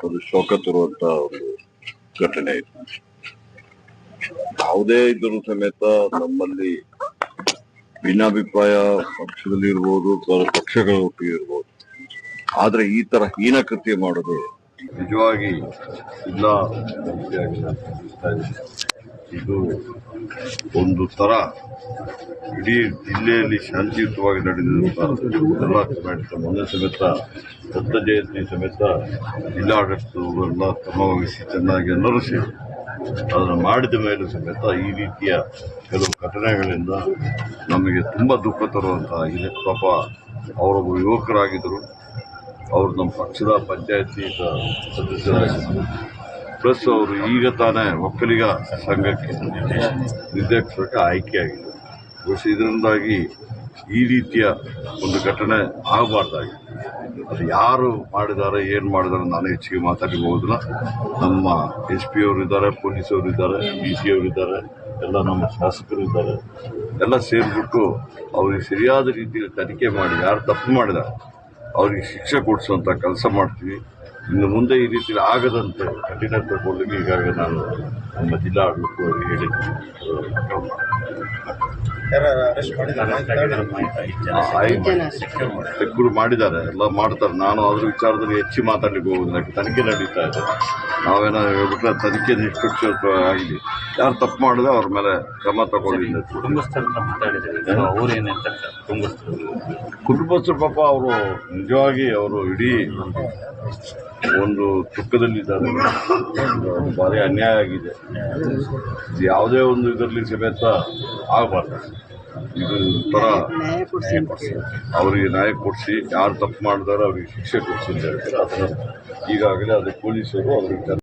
ಅದು ಶೋಕ ತರುವಂತ ಒಂದು ಘಟನೆ ಇದು. ಯಾವುದೇ ಇದ್ರೂ ಸಮೇತ ನಮ್ಮಲ್ಲಿ ಭಿನ್ನಾಭಿಪ್ರಾಯ ಪಕ್ಷದಲ್ಲಿ ಇರ್ಬೋದು, ಪಕ್ಷಗಳ ಒಟ್ಟಿಗೆ ಇರ್ಬೋದು, ಆದ್ರೆ ಈ ತರ ಹೀನ ಕೃತ್ಯ ಮಾಡೋದು ನಿಜವಾಗಿ ಇಲ್ಲ. ಇದು ಒಂದು ತರ ಇಡೀ ಜಿಲ್ಲೆಯಲ್ಲಿ ಶಾಂತಿಯುತವಾಗಿ ನಡೆದಿರುವಂತಹ ಮೊನ್ನೆ ಸಮೇತ ದತ್ತ ಜಯಂತಿ ಸಮೇತ ಜಿಲ್ಲಾಡಳಿತವೆಲ್ಲ ಕ್ರಮವಹಿಸಿ ಚೆನ್ನಾಗಿ ಎಲ್ಲರೂ ಸೇರಿ ಅದನ್ನು ಮಾಡಿದ ಮೇಲೂ ಸಮೇತ ಈ ರೀತಿಯ ಕೆಲವು ಘಟನೆಗಳಿಂದ ನಮಗೆ ತುಂಬ ದುಃಖ ತರುವಂತಾಗಿದೆ. ಪಾಪ ಅವರೊಬ್ಬರು ಯುವಕರಾಗಿದ್ದರು, ಅವರು ನಮ್ಮ ಪಕ್ಷದ ಪಂಚಾಯತಿ ಸದಸ್ಯರಾಗಿದ್ದರು, ಪ್ಲಸ್ ಅವರು ಈಗ ತಾನೇ ಒಕ್ಕಲಿಗ ಸಂಘಕ್ಕೆ ನಿರ್ದೇಶಕರಿಗೆ ಆಯ್ಕೆಯಾಗಿದೆ. ಬಹುಶಃ ಇದರಿಂದಾಗಿ ಈ ರೀತಿಯ ಒಂದು ಘಟನೆ ಆಗಬಾರ್ದಾಗಿದೆ. ಅದು ಯಾರು ಮಾಡಿದ್ದಾರೆ, ಏನು ಮಾಡಿದ್ದಾರೆ ನಾನು ಹೆಚ್ಚಿಗೆ ಮಾತಾಡಬಹುದಿಲ್ಲ. ನಮ್ಮ SP ಅವರು ಇದ್ದಾರೆ, ಪೊಲೀಸ್ ಅವರು ಇದ್ದಾರೆ, DC ಅವರು ಇದ್ದಾರೆ, ಎಲ್ಲ ನಮ್ಮ ಶಾಸಕರು ಇದ್ದಾರೆ. ಎಲ್ಲ ಸೇರಿಬಿಟ್ಟು ಅವ್ರಿಗೆ ಸರಿಯಾದ ರೀತಿಯಲ್ಲಿ ತನಿಖೆ ಮಾಡಿ ಯಾರು ತಪ್ಪು ಮಾಡಿದ್ದಾರೆ ಅವ್ರಿಗೆ ಶಿಕ್ಷೆ ಕೊಡಿಸುವಂಥ ಕೆಲಸ ಮಾಡ್ತೀವಿ. ಇನ್ನು ಮುಂದೆ ಈ ರೀತಿಯಲ್ಲಿ ಆಗದಂತೆ ಕಠಿಣ ತಗೊಳ್ಳಿಕ್ಕೆ ಈಗಾಗಲೇ ನಾನು ನಮ್ಮ ಜಿಲ್ಲಾಡಳಿತವರಿಗೆ ಹೇಳಿದ್ದೀನಿ. ಸೆಕ್ಯೂರ್ ಮಾಡಿದ್ದಾರೆ, ಎಲ್ಲ ಮಾಡ್ತಾರೆ. ನಾನು ಅದ್ರ ವಿಚಾರದಲ್ಲಿ ಹೆಚ್ಚು ಮಾತಾಡಲಿಕ್ಕೆ ಹೋಗುದಿಲ್ಲ, ತನಿಖೆ ನಡೀತಾ ಇದೆ. ನಾವೇನೋ ಹೇಳ್ಬಿಟ್ರೆ ತನಿಖೆ ನಿಷ್ಪಕ್ಷಪಾತವಾಗಿ ಯಾರು ತಪ್ಪು ಮಾಡಿದ್ರೆ ಅವ್ರ ಮೇಲೆ ಕ್ರಮ ತಗೊಳ್ಳಿ. ಕುಟುಂಬಸ್ಥರು ಪಾಪ ಅವರು ನಿಜವಾಗಿ ಅವರು ಇಡೀ ಒಂದು ದುಃಖದಲ್ಲಿದ್ದಾರೆ. ಭಾರಿ ಅನ್ಯಾಯ ಆಗಿದೆ. ಯಾವುದೇ ಒಂದು ಇದರಲ್ಲಿ ಸಮೇತ ಆಗಬಾರ್ದು. ಇದು ತರ ಅವರಿಗೆ ನ್ಯಾಯ ಕೊಡಿಸಿ ಯಾರು ತಪ್ಪು ಮಾಡಿದಾರೆ ಅವ್ರಿಗೆ ಶಿಕ್ಷೆ ಕೊಡಿಸಿದ್ದಾರೆ. ಅದನ್ನು ಈಗಾಗಲೇ ಅದು ಪೊಲೀಸರು ಅವ್ರಿಗೆ